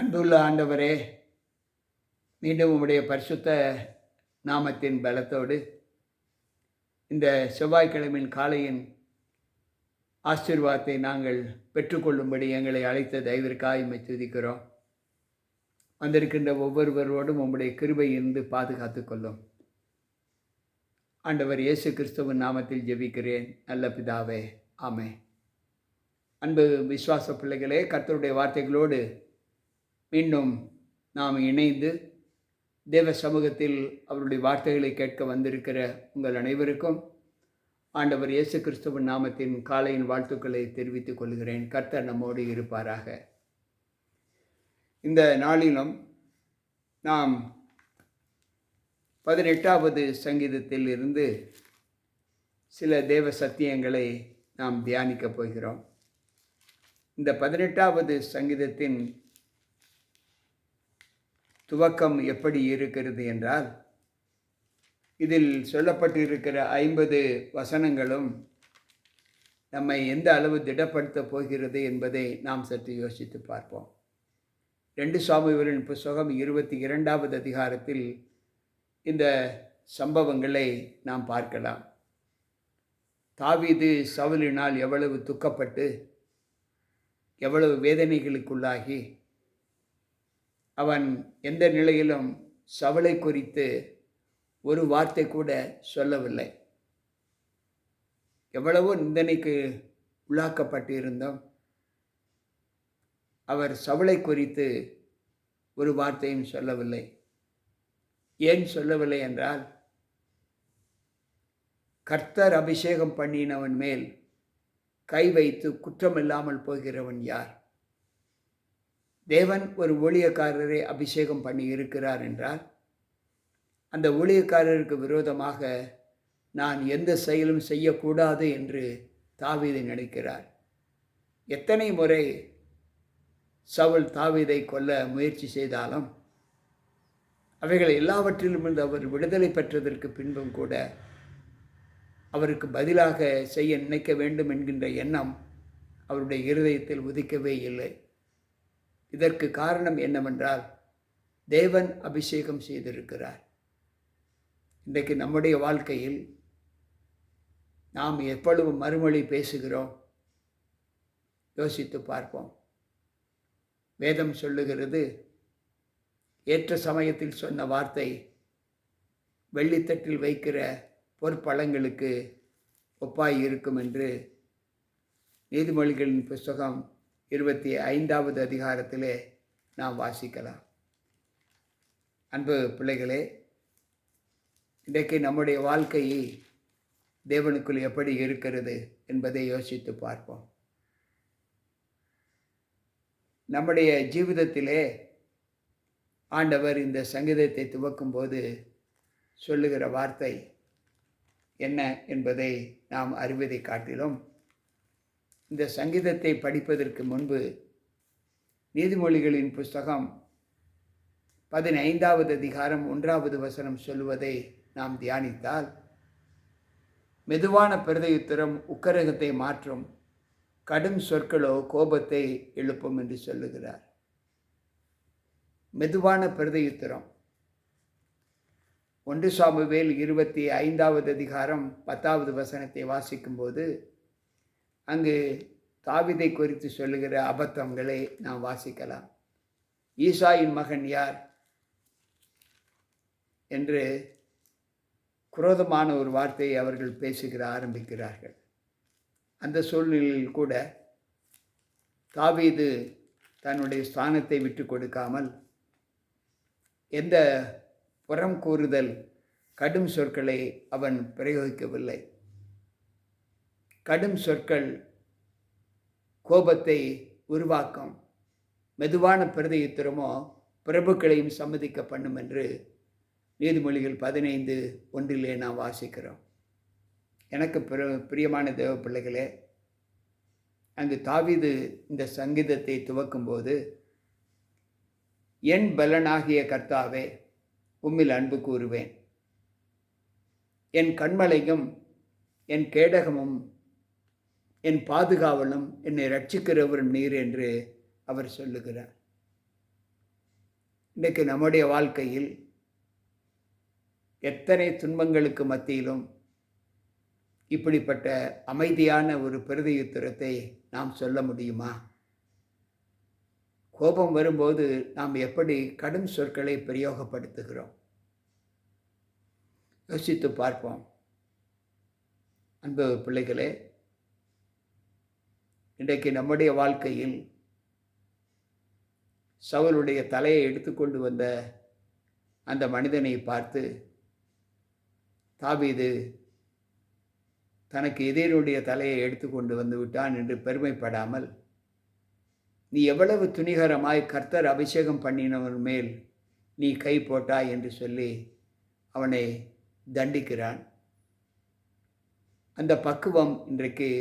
அன்புள்ள ஆண்டவரே, மீண்டும் உம்முடைய பரிசுத்த நாமத்தின் பலத்தோடு இந்த செவ்வாய்க்கிழமையின் காலையின் ஆசீர்வாதத்தை நாங்கள் பெற்றுக்கொள்ளும்படி எங்களை அழைத்த தயவிற்காக உம்மை துதிக்கிறோம். வந்திருக்கின்ற ஒவ்வொருவரோடும் உம்முடைய கிருபை இருந்து பாதுகாத்து கொள்ளும். ஆண்டவர் இயேசு கிறிஸ்துவின் நாமத்தில் ஜெபிக்கிறேன் நல்ல பிதாவே, ஆமென். அன்பு விசுவாச பிள்ளைகளே, கர்த்தருடைய வார்த்தைகளோடு மீண்டும் நாம் இணைந்து தேவ சமூகத்தில் அவருடைய வார்த்தைகளை கேட்க வந்திருக்கிற உங்கள் அனைவருக்கும் ஆண்டவர் இயேசு கிறிஸ்துவின் நாமத்தின் காலையின் வாழ்த்துக்களை தெரிவித்துக் கொள்கிறேன். கர்த்தர் நம்மோடு இருப்பாராக. இந்த நாளிலும் நாம் 18வது சங்கீதத்தில் இருந்து சில தேவ சத்தியங்களை நாம் தியானிக்கப் போகிறோம். இந்த 18வது சங்கீதத்தின் துவக்கம் எப்படி இருக்கிறது என்றால், இதில் சொல்லப்பட்டிருக்கிற 50 வசனங்களும் நம்மை எந்த அளவு திடப்படுத்தப் போகிறது என்பதை நாம் சற்று யோசித்து பார்ப்போம். 2 சாமுவேலின் புத்தகம் 22வது அதிகாரத்தில் இந்த சம்பவங்களை நாம் பார்க்கலாம். தாவீது சவுலினால் எவ்வளவு துக்கப்பட்டு எவ்வளவு வேதனைகளுக்குள்ளாகி அவன் எந்த நிலையிலும் சவுலை குறித்து ஒரு வார்த்தை கூட சொல்லவில்லை. எவ்வளவோ நிந்தனைக்கு உள்ளாக்கப்பட்டு இருந்தோம். அவர் சவுலை குறித்து ஒரு வார்த்தையும் சொல்லவில்லை. ஏன் சொல்லவில்லை என்றால், கர்த்தர் அபிஷேகம் பண்ணினவன் மேல் கை வைத்து குற்றமில்லாமல் போகிறவன் யார்? தேவன் ஒரு ஊழியக்காரரை அபிஷேகம் பண்ணி இருக்கிறார் என்றால், அந்த ஊழியக்காரருக்கு விரோதமாக நான் எந்த செயலும் செய்யக்கூடாது என்று தாவீது நினைக்கிறார். எத்தனை முறை சவுல் தாவீதை கொல்ல முயற்சி செய்தாலும் அவைகள் எல்லாவற்றிலும் இருந்து அவர் விடுதலை பெற்றதற்கு பின்பும் கூட அவருக்கு பதிலாக செய்ய நினைக்க வேண்டும் என்கின்ற எண்ணம் அவருடைய இருதயத்தில் உதிக்கவே இல்லை. இதற்கு காரணம் என்னவென்றால், தேவன் அபிஷேகம் செய்திருக்கிறார். இன்றைக்கு நம்முடைய வாழ்க்கையில் நாம் எப்பொழுது மறுமொழி பேசுகிறோம்? யோசித்து பார்ப்போம். வேதம் சொல்லுகிறது, ஏற்ற சமயத்தில் சொன்ன வார்த்தை வெள்ளித்தட்டில் வைக்கிற பொற்பழங்களுக்கு ஒப்பாய் இருக்கும் என்று நீதிமொழிகளின் புத்தகம் 25வது அதிகாரத்திலே நாம் வாசிக்கலாம். அன்பு பிள்ளைகளே, இன்றைக்கு நம்முடைய வாழ்க்கை தேவனுக்குள் எப்படி இருக்கிறது என்பதை யோசித்து பார்ப்போம். நம்முடைய ஜீவிதத்திலே ஆண்டவர் இந்த சங்கீதத்தை துவக்கும்போது சொல்லுகிற வார்த்தை என்ன என்பதை நாம் அறிவதை காட்டிலும், இந்த சங்கீதத்தை படிப்பதற்கு முன்பு நீதிமொழிகளின் புஸ்தகம் 15வது அதிகாரம் 1வது வசனம் சொல்லுவதை நாம் தியானித்தால், மெதுவான பிரதியுத்தரம் உக்கிரகத்தை மாற்றும், கடும் சொற்களோ கோபத்தை எழுப்பும் என்று சொல்லுகிறார். மெதுவான பிரதியுத்தரம். 1 சாமுவேல் 25வது அதிகாரம் 10வது வசனத்தை வாசிக்கும்போது அங்கு தாவீதை குறித்து சொல்லுகிற அபத்தங்களை நாம் வாசிக்கலாம். ஈசாயின் மகன் யார் என்று குரோதமான ஒரு வார்த்தையை அவர்கள் பேசுகிற ஆரம்பிக்கிறார்கள். அந்த சூழ்நிலையில் கூட தாவீது தன்னுடைய ஸ்தானத்தை விட்டு கொடுக்காமல் எந்த புறம் கூறுதல், கடும் சொற்களை அவன் பிரயோகிக்கவில்லை. கடும் சொற்கள் கோபத்தை உருவாக்கும். மெதுவான பிரதியுத்தரமோ பிரபுக்களையும் சம்மதிக்க பண்ணும் என்று நீதிமொழிகள் 15:1 நாம் வாசிக்கிறோம். எனக்கு பிரியமான தேவ பிள்ளைகளே, அங்கு தாவீது இந்த சங்கீதத்தை துவக்கும்போது, என் பலனாகிய கர்த்தாவே, உம்மில் அன்பு கூறுவேன், என் கண்மலையும் என் கேடகமும் என் பாதுகாவலும் என்னை ரட்சிக்கிறவரும் நீர் என்று அவர் சொல்லுகிறார். இன்றைக்கு நம்முடைய வாழ்க்கையில் எத்தனை துன்பங்களுக்கு மத்தியிலும் இப்படிப்பட்ட அமைதியான ஒரு பிரதியுத்தரத்தை நாம் சொல்ல முடியுமா? கோபம் வரும்போது நாம் எப்படி கடும் சொற்களை பிரயோகப்படுத்துகிறோம்? யோசித்து பார்ப்போம். அன்பு பிள்ளைகளே, இன்றைக்கு நம்முடைய வாழ்க்கையில் சவுலுடைய தலையை எடுத்துக்கொண்டு வந்த அந்த மனிதனை பார்த்து தாவீது தனக்கு எதிரியுடைய தலையை எடுத்துக்கொண்டு வந்து விட்டான் என்று பெருமைப்படாமல், நீ எவ்வளவு துணிகரமாய் கர்த்தர் அபிஷேகம் பண்ணினவன் மேல் நீ கை போட்டாய் என்று சொல்லி அவனை தண்டிக்கிறான். அந்த பக்குவம் இன்றைக்கு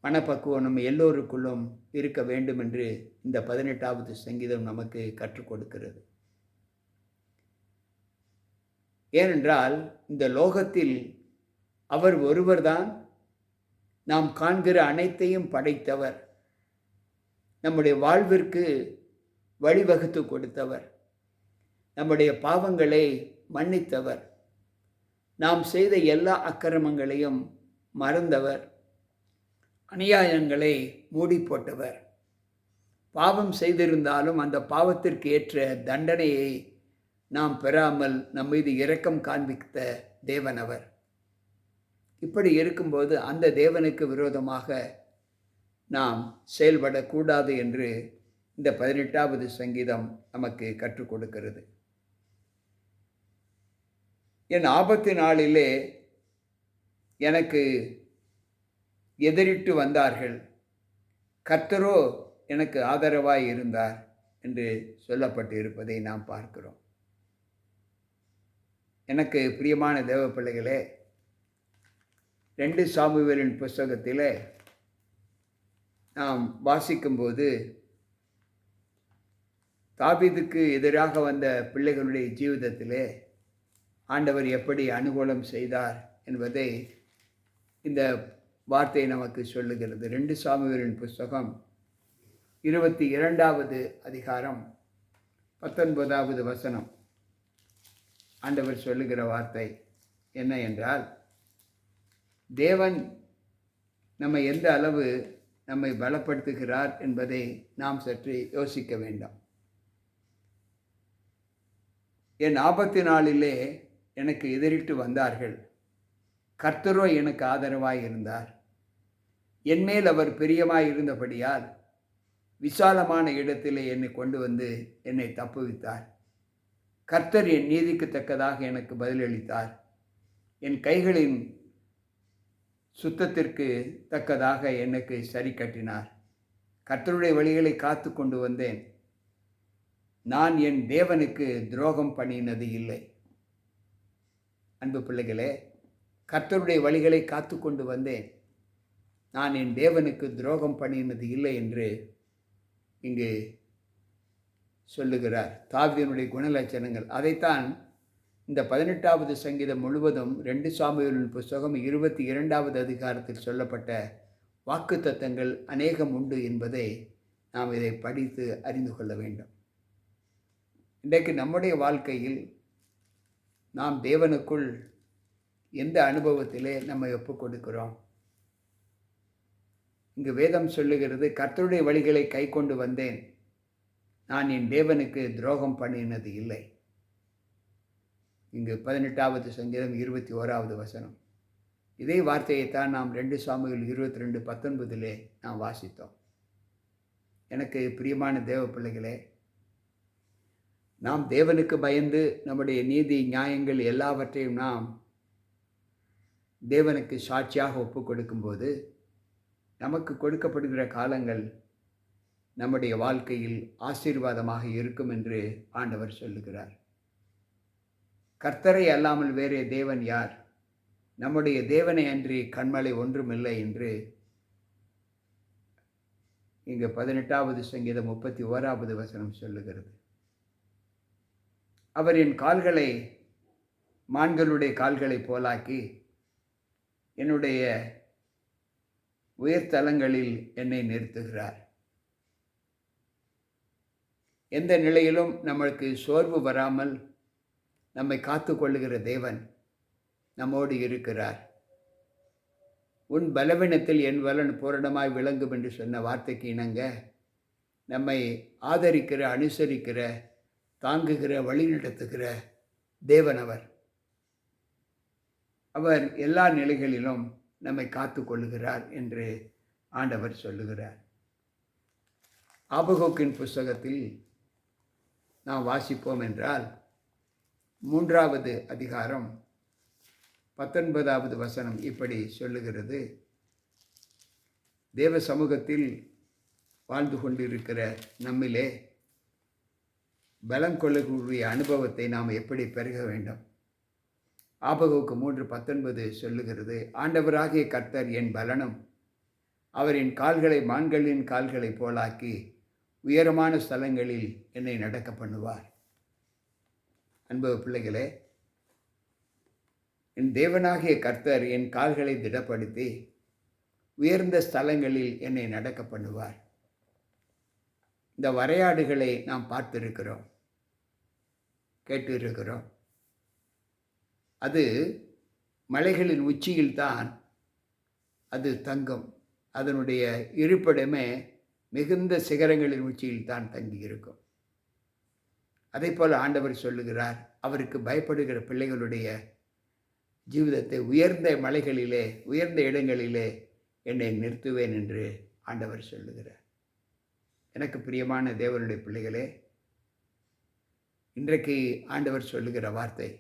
மனப்பக்குவம் நம்ம எல்லோருக்குள்ளும் இருக்க வேண்டும் என்று இந்த 18வது சங்கீதம் நமக்கு கற்றுக் கொடுக்கிறது. ஏனென்றால் இந்த லோகத்தில் அவர் ஒருவர்தான் நாம் காண்கிற அனைத்தையும் படைத்தவர், நம்முடைய வாழ்விற்கு வழிவகுத்து கொடுத்தவர், நம்முடைய பாவங்களை மன்னித்தவர், நாம் செய்த எல்லா அக்கிரமங்களையும் மறந்தவர், அநியாயங்களை மூடி போட்டவர், பாவம் செய்திருந்தாலும் அந்த பாவத்திற்கு ஏற்ற தண்டனையை நாம் பெறாமல் நம் மீது இரக்கம் காண்பித்த தேவன் அவர். இப்படி இருக்கும்போது அந்த தேவனுக்கு விரோதமாக நாம் செயல்படக்கூடாது என்று இந்த 18வது சங்கீதம் நமக்கு கற்றுக் கொடுக்கிறது. என் ஆபத்து நாளிலே எனக்கு எதிரிட்டு வந்தார்கள், கர்த்தரோ எனக்கு ஆதரவாய் இருந்தார் என்று சொல்லப்பட்டு இருப்பதை நாம் பார்க்கிறோம். எனக்கு பிரியமான தேவ பிள்ளைகளே, 2 சாமுவேலின் புஸ்தகத்திலே நாம் வாசிக்கும்போது தாவீதுக்கு எதிராக வந்த பிள்ளைகளுடைய ஜீவிதத்திலே ஆண்டவர் எப்படி அனுகூலம் செய்தார் என்பதை இந்த வார்த்தை நமக்கு சொல்லுகிறது. 2 சாமுவேலின் புஸ்தகம் 22வது அதிகாரம் 19வது வசனம். ஆண்டவர் சொல்லுகிற வார்த்தை என்ன என்றால், தேவன் நம்மை எந்த அளவு நம்மை பலப்படுத்துகிறார் என்பதை நாம் சற்று யோசிக்க வேண்டும். என் ஆபத்து நாளிலே எனக்கு எதிரிட்டு வந்தார்கள், கர்த்தரோ எனக்கு ஆதரவாய் இருந்தார். என்மேல் அவர் பிரியமாய் இருந்தபடியால் விசாலமான இடத்திலே என்னை கொண்டு வந்து என்னை தப்புவித்தார். கர்த்தர் என் நீதிக்கு தக்கதாக எனக்கு பதிலளித்தார். என் கைகளின் சுத்தத்திற்கு தக்கதாக எனக்கு சரி கட்டினார். கர்த்தருடைய வழிகளை காத்து கொண்டு வந்தேன். நான் என் தேவனுக்கு துரோகம் பண்ணினது இல்லை. அன்பு பிள்ளைகளே, கர்த்தருடைய வழிகளை காத்து கொண்டு வந்தேன், நான் என் தேவனுக்கு துரோகம் பண்ணினது இல்லை என்று இங்கு சொல்லுகிறார். தாவீதினுடைய குணலட்சணங்கள் அதைத்தான் இந்த 18வது சங்கீதம் முழுவதும் 2 சாமுவேலின் புஸ்தகம் 22வது அதிகாரத்தில் சொல்லப்பட்ட வாக்குத்தத்தங்கள் அநேகம் உண்டு என்பதை நாம் இதை படித்து அறிந்து கொள்ள வேண்டும். இன்றைக்கு நம்முடைய வாழ்க்கையில் நாம் தேவனுக்குள் எந்த அனுபவத்திலே நம்மை ஒப்புக் கொடுக்கிறோம்? இங்கு வேதம் சொல்லுகிறது, கர்த்தருடைய வழிகளை கை கொண்டு வந்தேன், நான் என் தேவனுக்கு துரோகம் பண்ணினது இல்லை. இங்கு 18வது சங்கீதம் 21வது வசனம். இதே வார்த்தையைத்தான் நாம் 2 சாமுவேல் 22:19 நாம் வாசித்தோம். எனக்கு பிரியமான தேவ பிள்ளைகளே, நாம் தேவனுக்கு பயந்து நம்முடைய நீதி நியாயங்கள் எல்லாவற்றையும் நாம் தேவனுக்கு சாட்சியாக ஒப்புக் கொடுக்கும்போது நமக்கு கொடுக்கப்படுகிற காலங்கள் நம்முடைய வாழ்க்கையில் ஆசீர்வாதமாக இருக்கும் என்று ஆண்டவர் சொல்லுகிறார். கர்த்தரை அல்லாமல் வேறே தேவன் யார்? நம்முடைய தேவனை அன்றி கண்மலை ஒன்றுமில்லை என்று இங்கு 18வது சங்கீதம் 31வது வசனம் சொல்லுகிறது. அவர் என் கால்களை மான்களுடைய கால்களை போலாக்கி என்னுடைய உயர்தலங்களில் என்னை நிறுத்துகிறார். எந்த நிலையிலும் நம்மளுக்கு சோர்வு வராமல் நம்மை காத்து கொள்ளுகிற தேவன் நம்மோடு இருக்கிறார். உன் பலவீனத்தில் என் பலன் பூரணமாய் விளங்கும் என்று சொன்ன வார்த்தைக்கு இணங்க நம்மை ஆதரிக்கிற, அனுசரிக்கிற, தாங்குகிற, வழிநடத்துகிற தேவன் அவர். அவர் எல்லா நிலைகளிலும் நம்மை காத்து கொள்ளுகிறார் என்று ஆண்டவர் சொல்லுகிறார். ஆபகுக்கின் புஸ்தகத்தில் நாம் வாசிப்போம் என்றால் 3வது அதிகாரம் 19வது வசனம் இப்படி சொல்லுகிறது. தேவ சமூகத்தில் வாழ்ந்து கொண்டிருக்கிற நம்மிலே பலம் கொள்ளக்கூடிய அனுபவத்தை நாம் எப்படி பெருக வேண்டும்? ஆபகுக்கு 3:19 சொல்லுகிறது, ஆண்டவராகிய கர்த்தர் என் பலனும் அவரின் கால்களை மான்களின் கால்களைப் போலாக்கி உயரமான ஸ்தலங்களில் என்னை நடக்க பண்ணுவார். அன்பு பிள்ளைகளே, என் தேவனாகிய கர்த்தர் என் கால்களை திடப்படுத்தி உயர்ந்த ஸ்தலங்களில் என்னை நடக்க பண்ணுவார். இந்த வரையாடுகளை நாம் பார்த்திருக்கிறோம், கேட்டிருக்கிறோம். அது மலைகளின் உச்சியில்தான் அது தங்கும். அதனுடைய இருப்பிடமே மிகுந்த சிகரங்களின் உச்சியில் தான் தங்கியிருக்கும். அதே போல் ஆண்டவர் சொல்லுகிறார், அவருக்கு பயப்படுகிற பிள்ளைகளுடைய ஜீவிதத்தை உயர்ந்த மலைகளிலே, உயர்ந்த இடங்களிலே என்னை நிறுத்துவேன் என்று ஆண்டவர் சொல்லுகிறார். எனக்கு பிரியமான தேவனுடைய பிள்ளைகளே, இன்றைக்கு ஆண்டவர் சொல்லுகிற வார்த்தை,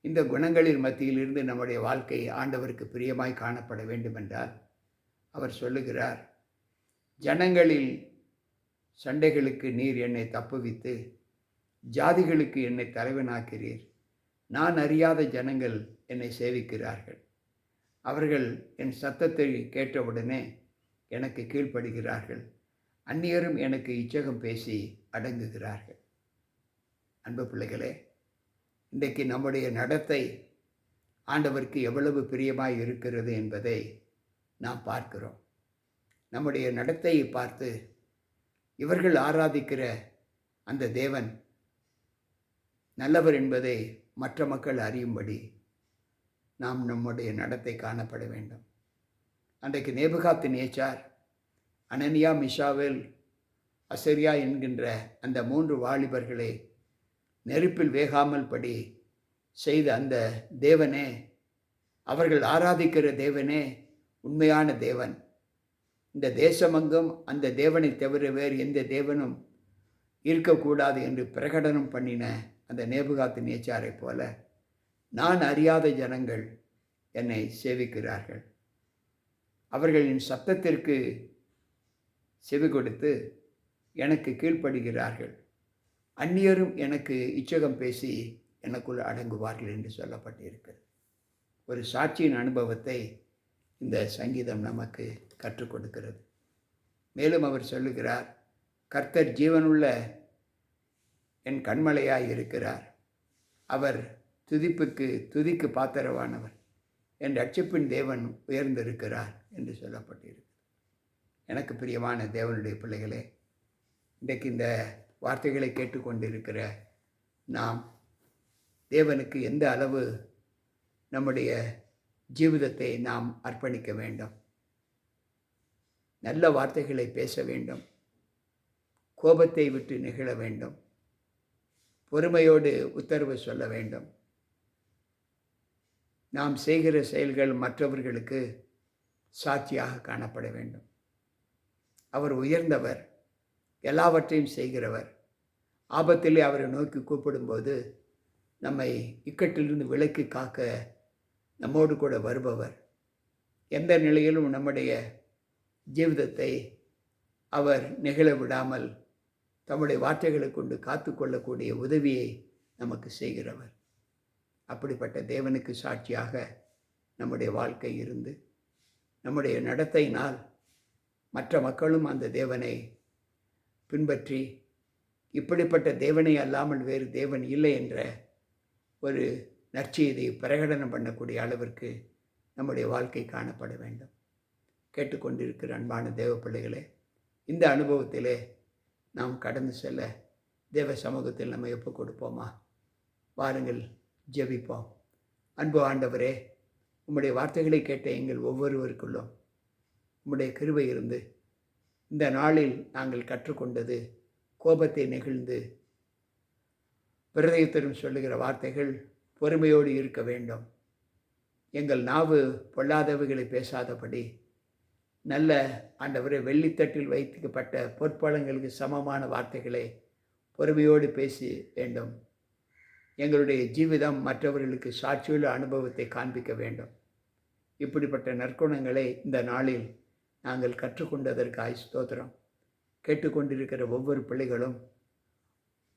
இந்த குணங்களின் மத்தியிலிருந்து நம்முடைய வாழ்க்கை ஆண்டவருக்கு பிரியமாய் காணப்பட வேண்டுமென்றால் அவர் சொல்லுகிறார், ஜனங்களில் சண்டைகளுக்கு நீர் என்னை தப்புவித்து ஜாதிகளுக்கு என்னை தலைவனாக்கிறீர். நான் அறியாத ஜனங்கள் என்னை சேவிக்கிறார்கள். அவர்கள் என் சத்தத்தை கேட்டவுடனே எனக்கு கீழ்ப்படுகிறார்கள். அந்நியரும் எனக்கு இச்சகம் பேசி அடங்குகிறார்கள். அன்பு பிள்ளைகளே, இன்றைக்கு நம்முடைய நடத்தை ஆண்டவருக்கு எவ்வளவு பிரியமாய் இருக்கிறது என்பதை நாம் பார்க்கிறோம். நம்முடைய நடத்தையை பார்த்து இவர்கள் ஆராதிக்கிற அந்த தேவன் நல்லவர் என்பதை மற்ற மக்கள் அறியும்படி நாம் நம்முடைய நடத்தை காணப்பட வேண்டும். அன்றைக்கு நேபுகாத்நேச்சார் அனனியா, மிஷாவேல், அசரியா என்கின்ற அந்த 3 வாலிபர்களை நெருப்பில் வேகாமல் படி செய்த அந்த தேவனே, அவர்கள் ஆராதிக்கிற தேவனே உண்மையான தேவன். இந்த தேசமெங்கும் அந்த தேவனை தவிர வேறு எந்த தேவனும் இருக்கக்கூடாது என்று பிரகடனம் பண்ணின அந்த நேபுகாத்நேச்சாரை போல நான் அறியாத ஜனங்கள் என்னை சேவிக்கிறார்கள். அவர்களின் சத்தத்திற்கு செவி கொடுத்து எனக்கு கீழ்ப்படுகிறார்கள். அந்நியரும் எனக்கு இச்சகம் பேசி எனக்குள் அடங்குவார்கள் என்று சொல்லப்பட்டிருக்கிறது. ஒரு சாட்சியின் அனுபவத்தை இந்த சங்கீதம் நமக்கு கற்றுக் கொடுக்கிறது. மேலும் அவர் சொல்லுகிறார், கர்த்தர் ஜீவனுள்ள என் கண்மலையாய் இருக்கிறார். அவர் துதிக்கு பாத்திரவானவர். என் ரட்சிப்பின் தேவன் உயர்ந்திருக்கிறார் என்று சொல்லப்பட்டிருக்கு. எனக்கு பிரியமான தேவனுடைய பிள்ளைகளே, இன்றைக்கு இந்த வார்த்தைகளை கேட்டுக்கொண்டிருக்கிற நாம் தேவனுக்கு எந்த அளவு நம்முடைய ஜீவிதத்தை நாம் அர்ப்பணிக்க வேண்டும்? நல்ல வார்த்தைகளை பேச வேண்டும், கோபத்தை விட்டு நெகிழ வேண்டும், பொறுமையோடு உத்தரவு சொல்ல வேண்டும். நாம் செய்கிற செயல்கள் மற்றவர்களுக்கு சாட்சியாக காணப்பட வேண்டும். அவர் உயர்ந்தவர், எல்லாவற்றையும் செய்கிறவர். ஆபத்திலே அவரை நோக்கி கூப்பிடும்போது நம்மை இக்கட்டிலிருந்து விலக்கி காக்க நம்மோடு கூட வருபவர். எந்த நிலையிலும் நம்முடைய ஜீவிதத்தை அவர் நெகிழ விடாமல் தம்முடைய வார்த்தைகளை கொண்டு காத்து கொள்ளக்கூடிய உதவியை நமக்கு செய்கிறவர். அப்படிப்பட்ட தேவனுக்கு சாட்சியாக நம்முடைய வாழ்க்கை இருந்து நம்முடைய நடத்தையினால் மற்ற மக்களும் அந்த தேவனை பின்பற்றி இப்படிப்பட்ட தேவனை அல்லாமல் வேறு தேவன் இல்லை என்ற ஒரு நற்செய்தியை பிரகடனம் பண்ணக்கூடிய அளவிற்கு நம்முடைய வாழ்க்கை காணப்பட வேண்டும். கேட்டுக்கொண்டிருக்கிற அன்பான தேவ பிள்ளைகளே, இந்த அனுபவத்திலே நாம் கடந்து செல்ல தேவ சமூகத்தில் நம்ம ஒப்புக் கொடுப்போமா? வாருங்கள், ஜெபிப்போம். அன்பு ஆண்டவரே, உம்முடைய வார்த்தைகளை கேட்ட எங்கள் ஒவ்வொருவருக்குள்ளும் உம்முடைய கிருபை இருந்து இந்த நாளில் நாங்கள் கற்றுக்கொண்டது கோபத்தை நெகிழ்ந்து பிரதயத்திலும் சொல்லுகிற வார்த்தைகள் பொறுமையோடு இருக்க வேண்டும். எங்கள் நாவு பொல்லாதவைகளை பேசாதபடி நல்ல ஆண்டவரே வெள்ளித்தட்டில் வைக்கப்பட்ட பொற்பழங்களுக்கு சமமான வார்த்தைகளை பொறுமையோடு பேசி வேண்டும். எங்களுடைய ஜீவிதம் மற்றவர்களுக்கு சாட்சியுள்ள அனுபவத்தை காண்பிக்க வேண்டும். இப்படிப்பட்ட நற்குணங்களை இந்த நாளில் நாங்கள் கற்றுக்கொண்டதற்காய் ஸ்தோத்திரம். கேட்டுக்கொண்டிருக்கிற ஒவ்வொரு பிள்ளைகளும்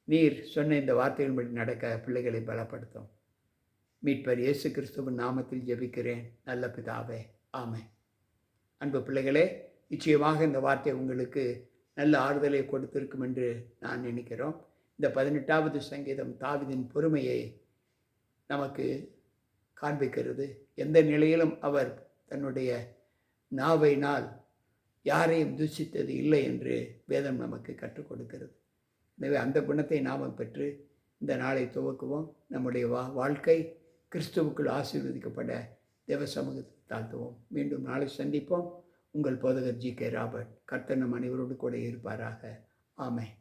நீர் சொன்ன இந்த வார்த்தைகளின்படி நடக்க பிள்ளைகளை பலப்படுத்தும். மீட்பர் இயேசு கிறிஸ்துவின் நாமத்தில் ஜெபிக்கிறேன் நல்ல பிதாவே, ஆமென். அன்பு பிள்ளைகளே, நிச்சயமாக இந்த வார்த்தை உங்களுக்கு நல்ல ஆறுதலை கொடுத்திருக்கும் என்று நான் நினைக்கிறோம். இந்த 18வது சங்கீதம் தாவீதின் பொறுமையை நமக்கு காண்பிக்கிறது. எந்த நிலையிலும் அவர் தன்னுடைய நாவினால் யாரையும் தூஷித்தது இல்லை என்று வேதம் நமக்கு கற்றுக் கொடுக்கிறது. எனவே அந்த குணத்தை நாம் பெற்று இந்த நாளை துவக்குவோம். நம்முடைய வாழ்க்கை கிறிஸ்துவுக்குள் ஆசீர்வதிக்கப்பட தேவ சமூகத்தை தாழ்த்துவோம். மீண்டும் நாளை சந்திப்போம். உங்கள் போதகர் ஜி.கே. ராபர்ட். கர்த்தர் நம் அனைவரோடு கூட இருப்பாராக. ஆமென்.